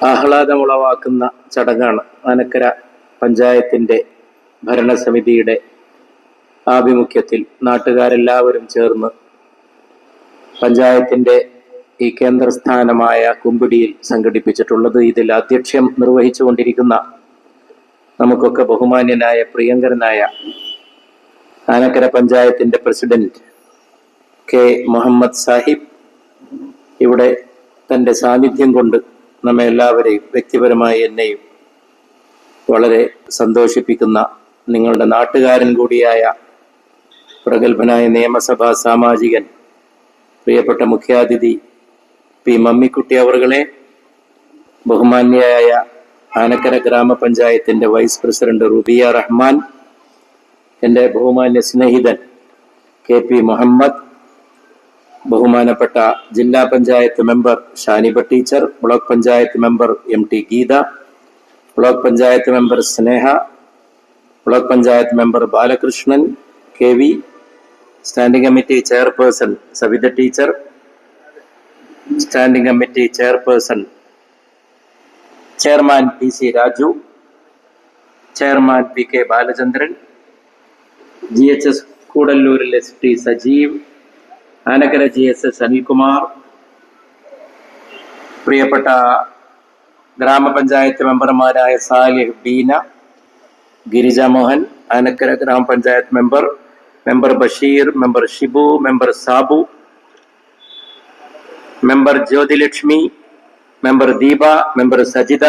ആഹ്ലാദമുളവാക്കുന്ന ചടങ്ങാണ് ആനക്കര പഞ്ചായത്തിൻ്റെ ഭരണസമിതിയുടെ ആഭിമുഖ്യത്തിൽ നാട്ടുകാരെല്ലാവരും ചേർന്ന് പഞ്ചായത്തിൻ്റെ ഈ കേന്ദ്രസ്ഥാനമായ കുമ്പിടിയിൽ സംഘടിപ്പിച്ചിട്ടുള്ളത്. ഇതിൽ അധ്യക്ഷം നിർവഹിച്ചുകൊണ്ടിരിക്കുന്ന നമുക്കൊക്കെ ബഹുമാന്യനായ പ്രിയങ്കരനായ ആനക്കര പഞ്ചായത്തിൻ്റെ പ്രസിഡന്റ് കെ മുഹമ്മദ് സാഹിബ് ഇവിടെ തൻ്റെ സാന്നിധ്യം കൊണ്ട് നമ്മെ എല്ലാവരെയും വ്യക്തിപരമായി എന്നെയും വളരെ സന്തോഷിപ്പിക്കുന്ന നിങ്ങളുടെ നാട്ടുകാരൻ കൂടിയായ പ്രഗത്ഭനായ നിയമസഭാ സാമാജികൻ പ്രിയപ്പെട്ട മുഖ്യാതിഥി പി മമ്മിക്കുട്ടി അവറുകളെ, ബഹുമാന്യയായ ആനക്കര ഗ്രാമപഞ്ചായത്തിൻ്റെ വൈസ് പ്രസിഡന്റ് റുബിയ റഹ്മാൻ, എൻ്റെ ബഹുമാന്യ സ്നേഹിതൻ കെ പി മുഹമ്മദ്, ബഹുമാനപ്പെട്ട ജില്ലാ panchayat member Shaniba teacher, block panchayat member M T Geetha, block panchayat member Sneha, block panchayat member Balakrishnan K V, standing committee chairperson Savitha teacher, standing committee chairperson chairman P C Raju, chairman P K Balachandran, GHS കൂടല്ലൂരിലെ ST Sajeev, Anakkara GSS Anilkumar, പ്രിയപ്പെട്ട ഗ്രാമപഞ്ചായത്ത് മെമ്പർമാരായ സാലിഹ്, ബീന, ഗിരിജ മോഹൻ, ആനക്കര ഗ്രാമപഞ്ചായത്ത് member Basheer, member Shibu, member Sabu, member Jyothilakshmi, member Deepa, member Sajitha,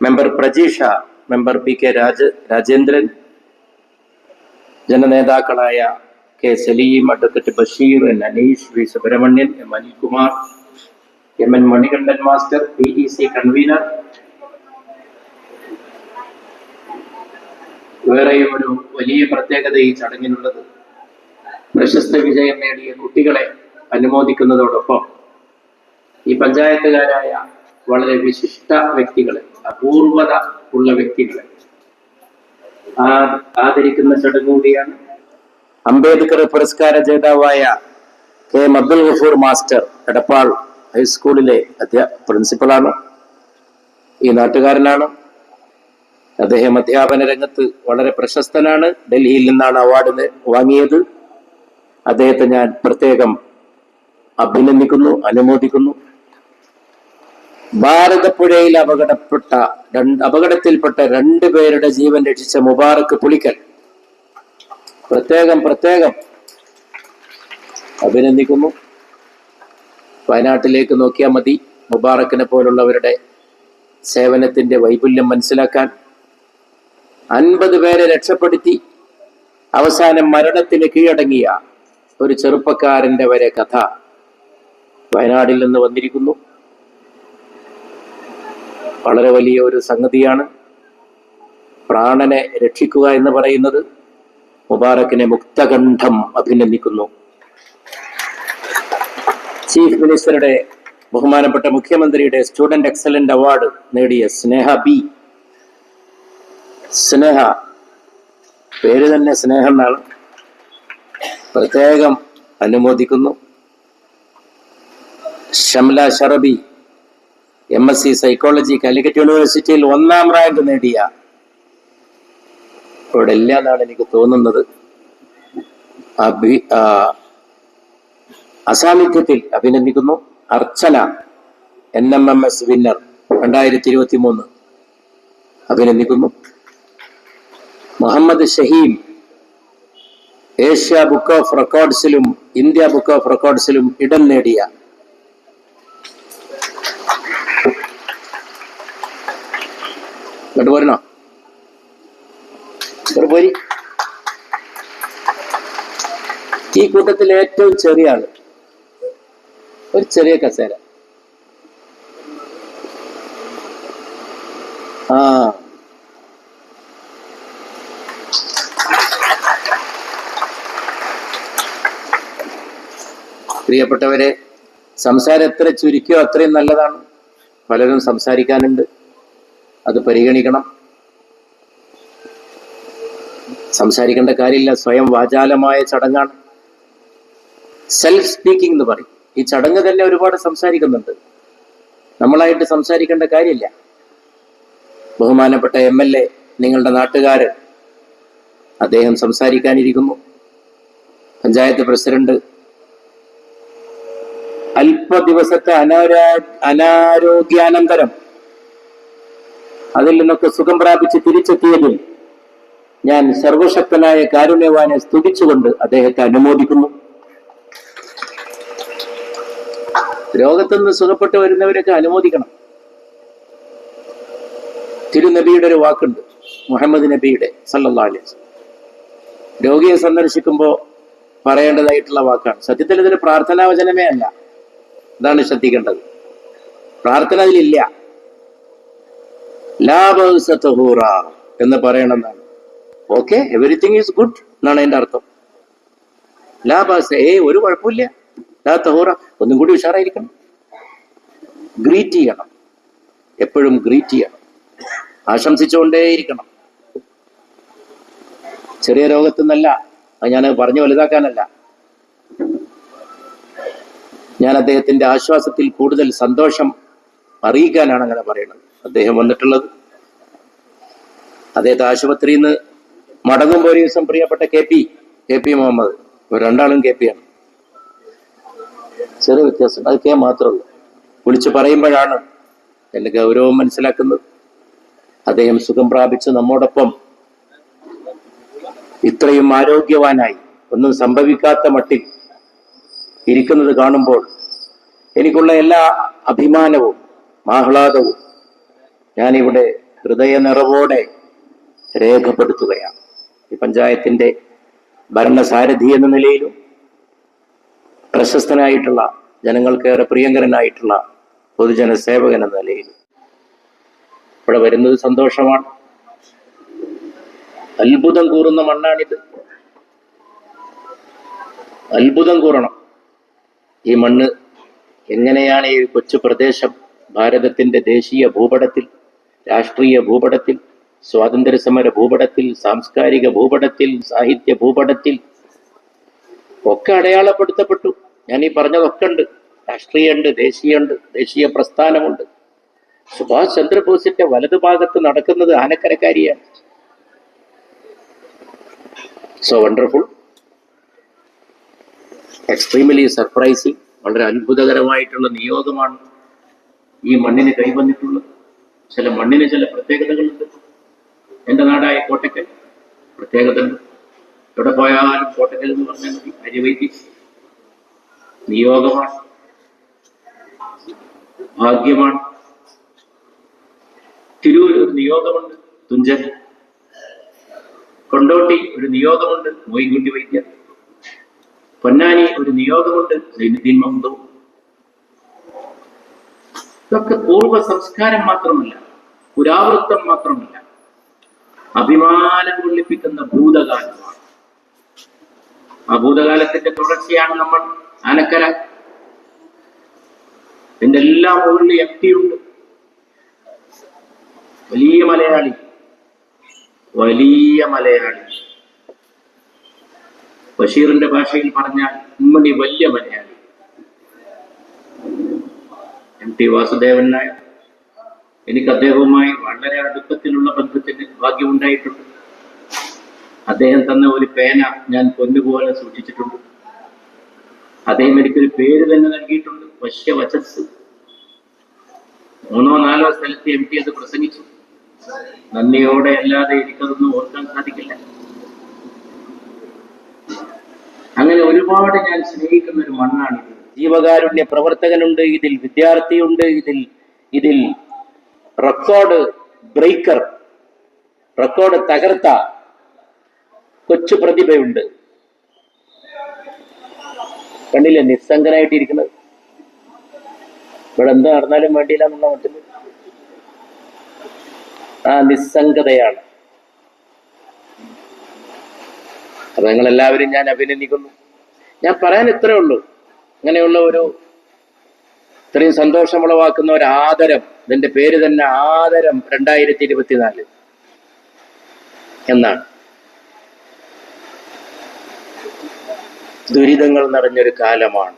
member Prajeesha, member P K Rajendran, ജനനേതാക്കളായ K Saleem, advocate Basheer, N Aneesh, V Subrahmanyan, M Anilkumar, MN Manikandan master, PEC convener, വേറെയും ഒരു വലിയ പ്രത്യേകത ഈ ചടങ്ങിനുള്ളത് പ്രശസ്ത വിജയം നേടിയ കുട്ടികളെ അനുമോദിക്കുന്നതോടൊപ്പം ഈ പഞ്ചായത്തുകാരായ വളരെ വിശിഷ്ട വ്യക്തികളെ, അപൂർവത ഉള്ള വ്യക്തികളെ ആദരിക്കുന്ന ചടങ്ങ് കൂടിയാണ്. അംബേദ്കർ പുരസ്കാര ജേതാവായ കെ അബ്ദുൽ ഗഫൂർ മാസ്റ്റർ എടപ്പാൾ ഹൈസ്കൂളിലെ പ്രിൻസിപ്പളാണ്, ഈ നാട്ടുകാരനാണ്. അദ്ദേഹം അധ്യാപന രംഗത്ത് വളരെ പ്രശസ്തനാണ്. ഡൽഹിയിൽ നിന്നാണ് അവാർഡ് വാങ്ങിയത്. അദ്ദേഹത്തെ ഞാൻ പ്രത്യേകം അഭിനന്ദിക്കുന്നു, അനുമോദിക്കുന്നു. ഭാരതപ്പുഴയിൽ അപകടത്തിൽപ്പെട്ട 2 പേരുടെ ജീവൻ രക്ഷിച്ച മുബാറക്ക് പുളിക്കൽ പ്രത്യേകം അഭിനന്ദിക്കുന്നു. വയനാട്ടിലേക്ക് നോക്കിയാൽ മതി മുബാറക്കിനെ പോലുള്ളവരുടെ സേവനത്തിന്റെ വൈപുല്യം മനസ്സിലാക്കാൻ. 50 പേരെ രക്ഷപ്പെടുത്തി അവസാനം മരണത്തിന് കീഴടങ്ങിയ ഒരു ചെറുപ്പക്കാരന്റെ വരെ കഥ വയനാട്ടിൽ നിന്ന് വന്നിരിക്കുന്നു. വളരെ വലിയ ഒരു സംഗതിയാണ്. പ്രാണനെ രക്ഷിക്കുക എന്ന് പറയുന്നത്. മുബാറക്കിനെ മുക്തകണ്ഠം അഭിനന്ദിക്കുന്നു. ചീഫ് മിനിസ്റ്ററുടെ, ബഹുമാനപ്പെട്ട മുഖ്യമന്ത്രിയുടെ സ്റ്റുഡന്റ് എക്സലന്റ് അവാർഡ് നേടിയ സ്നേഹ ബി, സ്നേഹ പേര് തന്നെ സ്നേഹം എന്നാണ്, പ്രത്യേകം അനുമോദിക്കുന്നു. ഷംല ഷറബി, MSc സൈക്കോളജി, കാലിക്കറ്റ് യൂണിവേഴ്സിറ്റിയിൽ 1ാം റാങ്ക് നേടിയ, ഇവിടെ ഇല്ല എന്നാണ് എനിക്ക് തോന്നുന്നത്, അസാന്നിധ്യത്തിൽ അഭിനന്ദിക്കുന്നു. അർച്ചന NMMS വിന്നർ 2023 അഭിനന്ദിക്കുന്നു. Muhammad Shaheem Asia book of റെക്കോർഡ്സിലും ഇന്ത്യ ബുക്ക് ഓഫ് റെക്കോർഡ്സിലും ഇടം നേടിയ, പോരണോ പോരി. ഈ കൂട്ടത്തിൽ ഏറ്റവും ചെറിയ ആള്, ഒരു ചെറിയ കസേര, പ്രിയപ്പെട്ടവരെ, സംസാരം എത്ര ചുരുക്കിയോ അത്രയും നല്ലതാണ്. പലരും സംസാരിക്കാനുണ്ട്, അത് പരിഗണിക്കണം. സംസാരിക്കേണ്ട കാര്യമില്ല, സ്വയം വാചാലമായ ചടങ്ങാണ്. സെൽഫ് സ്പീക്കിംഗ് എന്ന് പറയും. ഈ ചടങ്ങ് തന്നെ ഒരുപാട് സംസാരിക്കുന്നുണ്ട്. നമ്മളായിട്ട് സംസാരിക്കേണ്ട കാര്യമില്ല. ബഹുമാനപ്പെട്ട MLA, നിങ്ങളുടെ നാട്ടുകാരൻ, അദ്ദേഹം സംസാരിക്കാനിരിക്കുന്നു. പഞ്ചായത്ത് പ്രസിഡന്റ് അല്പ ദിവസത്തെ അനാരോഗ്യാനന്തരം അതിൽ നിന്നൊക്കെ സുഖം പ്രാപിച്ച് തിരിച്ചെത്തിയതിൽ ഞാൻ സർവശക്തനായ കാരുണ്യവാനെ സ്തുതിച്ചുകൊണ്ട് അദ്ദേഹത്തെ അനുമോദിക്കുന്നു. രോഗത്തുനിന്ന് സുഖപ്പെട്ടു വരുന്നവരൊക്കെ അനുമോദിക്കണം. തിരുനബിയുടെ ഒരു വാക്കുണ്ട്, മുഹമ്മദ് നബിയുടെ സല്ലല്ലാഹു അലൈഹി വസല്ലം. രോഗിയെ സന്ദർശിക്കുമ്പോൾ പറയേണ്ടതായിട്ടുള്ള വാക്കാണ്. സത്യത്തിൽ ഇതൊരു പ്രാർത്ഥനാവചനമേ അല്ല. അതാണ് ശ്രദ്ധിക്കേണ്ടത്. പ്രാർത്ഥന അതിലില്ല. ലാ ബഅസ തഹൂറ എന്ന് പറയണമെന്നാണ്. ഓക്കെ, എവരിത്തിങ് ഈസ് ഗുഡ് എന്നാണ് അതിന്റെ അർത്ഥം. ലാ ബഅസ, ഒരു കുഴപ്പമില്ല. ലാ തഹൂറ, ഒന്നും കൂടി ഉഷാറായിരിക്കണം. ഗ്രീറ്റ് ചെയ്യണം, എപ്പോഴും ഗ്രീറ്റ് ചെയ്യണം, ആശംസിച്ചുകൊണ്ടേയിരിക്കണം. ചെറിയ രോഗത്തുനിന്നല്ല, അത് ഞാൻ പറഞ്ഞു വലുതാക്കാനല്ല. ഞാൻ അദ്ദേഹത്തിന്റെ ആശ്വാസത്തിൽ കൂടുതൽ സന്തോഷം അറിയിക്കാനാണ് അങ്ങനെ പറയുന്നത്. അദ്ദേഹം വന്നിട്ടുള്ളത്, അദ്ദേഹത്തെ ആശുപത്രിയിൽ നിന്ന് മടങ്ങുമ്പോൾ ഒരു ദിവസം പ്രിയപ്പെട്ട കെ പി മുഹമ്മദ്, രണ്ടാളും KP ആണ്, ചെറിയ വ്യത്യാസം, അത് K മാത്രമേ ഉള്ളൂ. വിളിച്ചു പറയുമ്പോഴാണ് എന്റെ ഗൗരവം മനസ്സിലാക്കുന്നത്. അദ്ദേഹം സുഖം പ്രാപിച്ച് നമ്മോടൊപ്പം ഇത്രയും ആരോഗ്യവാനായി ഒന്നും സംഭവിക്കാത്ത മട്ടിൽ ഇരിക്കുന്നത് കാണുമ്പോൾ എനിക്കുള്ള എല്ലാ അഭിമാനവും ആഹ്ലാദവും ഞാനിവിടെ ഹൃദയ നിറവോടെ രേഖപ്പെടുത്തുകയാണ്. ഈ പഞ്ചായത്തിന്റെ ഭരണസാരഥി എന്ന നിലയിലും പ്രശസ്തനായിട്ടുള്ള, ജനങ്ങൾക്കേറെ പ്രിയങ്കരനായിട്ടുള്ള പൊതുജന സേവകൻ എന്ന നിലയിലും ഇവിടെ വരുന്നത് സന്തോഷമാണ്. അത്ഭുതം കൂറുന്ന മണ്ണാണിത്. അത്ഭുതം കൂറണം. ഈ മണ്ണ് എങ്ങനെയാണ് ഈ കൊച്ചു പ്രദേശം ഭാരതത്തിന്റെ ദേശീയ ഭൂപടത്തിൽ, രാഷ്ട്രീയ ഭൂപടത്തിൽ, സ്വാതന്ത്ര്യ സമര ഭൂപടത്തിൽ, സാംസ്കാരിക ഭൂപടത്തിൽ, സാഹിത്യ ഭൂപടത്തിൽ ഒക്കെ അടയാളപ്പെടുത്തപ്പെട്ടു. ഞാൻ ഈ പറഞ്ഞതൊക്കെ ഉണ്ട്. രാഷ്ട്രീയമുണ്ട്, ദേശീയമുണ്ട്, ദേശീയ പ്രസ്ഥാനമുണ്ട്. സുഭാഷ് ചന്ദ്രബോസിന്റെ വലതുഭാഗത്ത് നടക്കുന്നത് ആനക്കരക്കാരിയാണ്. So wonderful, extremely surprising. വളരെ അത്ഭുതകരമായിട്ടുള്ള നിയോഗമാണ് ഈ മണ്ണിന് കൈവന്നിട്ടുള്ളത്. ചില മണ്ണിന് ചില പ്രത്യേകതകളുണ്ട്. എൻ്റെ നാടായ കോട്ടക്കൽ പ്രത്യേകത ഉണ്ട്. എവിടെ പോയാലും കോട്ടക്കൽ എന്ന് പറഞ്ഞാൽ മതി, അരിവൈദ്യ നിയോഗമാണ്, ഭാഗ്യമാണ്. തിരൂർ ഒരു നിയോഗമുണ്ട്, തുഞ്ചൻ. കൊണ്ടോട്ടി ഒരു നിയോഗമുണ്ട്, മോയിൻകുട്ടി വൈദ്യർ. പൊന്നാനി ഒരു നിയോഗമുണ്ട്, സൈനുദ്ദീൻ മഹ്ദൂം. ഇതൊക്കെ പൂർവ്വ സംസ്കാരം മാത്രമല്ല, പുരാവൃത്തം മാത്രമല്ല, അഭിമാനം കൊള്ളിപ്പിക്കുന്ന ഭൂതകാലമാണ്. ആ ഭൂതകാലത്തിന്റെ തുടർച്ചയാണ് നമ്മൾ ആനക്കര. ഇതിന്റെ എല്ലാ മുകളിൽ MT ഉണ്ട്. വലിയ മലയാളി, വലിയ മലയാളി. ബഷീറിന്റെ ഭാഷയിൽ പറഞ്ഞാൽ ഉമ്മണി വലിയ മലയാളി. MT വാസുദേവൻ നായർ. എനിക്ക് അദ്ദേഹവുമായി വളരെ അടുപ്പത്തിലുള്ള ബന്ധത്തിന് ഭാഗ്യമുണ്ടായിട്ടുണ്ട്. അദ്ദേഹം തന്ന ഒരു പേന ഞാൻ പൊന്നുപോലെ സൂക്ഷിച്ചിട്ടുണ്ട്. അദ്ദേഹം എനിക്കൊരു പേര് തന്നെ നൽകിയിട്ടുണ്ട്, വശ്യവചസ്. 3 or 4 സ്ഥലത്ത് MT അത് പ്രസംഗിച്ചു. നന്ദിയോടെ അല്ലാതെ എനിക്കതൊന്നും ഓർക്കാൻ സാധിക്കില്ല. അങ്ങനെ ഒരുപാട് ഞാൻ സ്നേഹിക്കുന്ന ഒരു മണ്ണാണിത്. ജീവകാരുണ്യ പ്രവർത്തകനുണ്ട് ഇതിൽ, വിദ്യാർത്ഥിയുണ്ട് ഇതിൽ റെക്കോർഡ് ബ്രേക്കർ, റെക്കോർഡ് തകർത്ത കൊച്ചു പ്രതിഭയുണ്ട്. കണ്ടില്ലേ നിസ്സംഗനായിട്ടിരിക്കുന്നത്. ഇവിടെ എന്താ നടന്നാലും വേണ്ടിയില്ല എന്നുള്ള മട്ടിൽ ആ നിസ്സംഗതയാണ്. അപ്പൊ നിങ്ങളെല്ലാവരും ഞാൻ അഭിനന്ദിക്കുന്നു. ഞാൻ പറയാൻ ഇത്രേ ഉള്ളൂ. അങ്ങനെയുള്ള ഒരു ഇത്രയും സന്തോഷമുളവാക്കുന്ന ഒരു ആദരം, ഇതിന്റെ പേര് തന്നെ ആദരം 2024 എന്നാണ്. ദുരിതങ്ങൾ നിറഞ്ഞൊരു കാലമാണ്.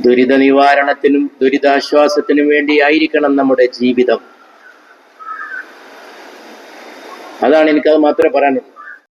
ദുരിത നിവാരണത്തിനും ദുരിതാശ്വാസത്തിനും വേണ്ടിയായിരിക്കണം നമ്മുടെ ജീവിതം. അതാണ് എനിക്കത് മാത്രമേ പറയാനുള്ളൂ.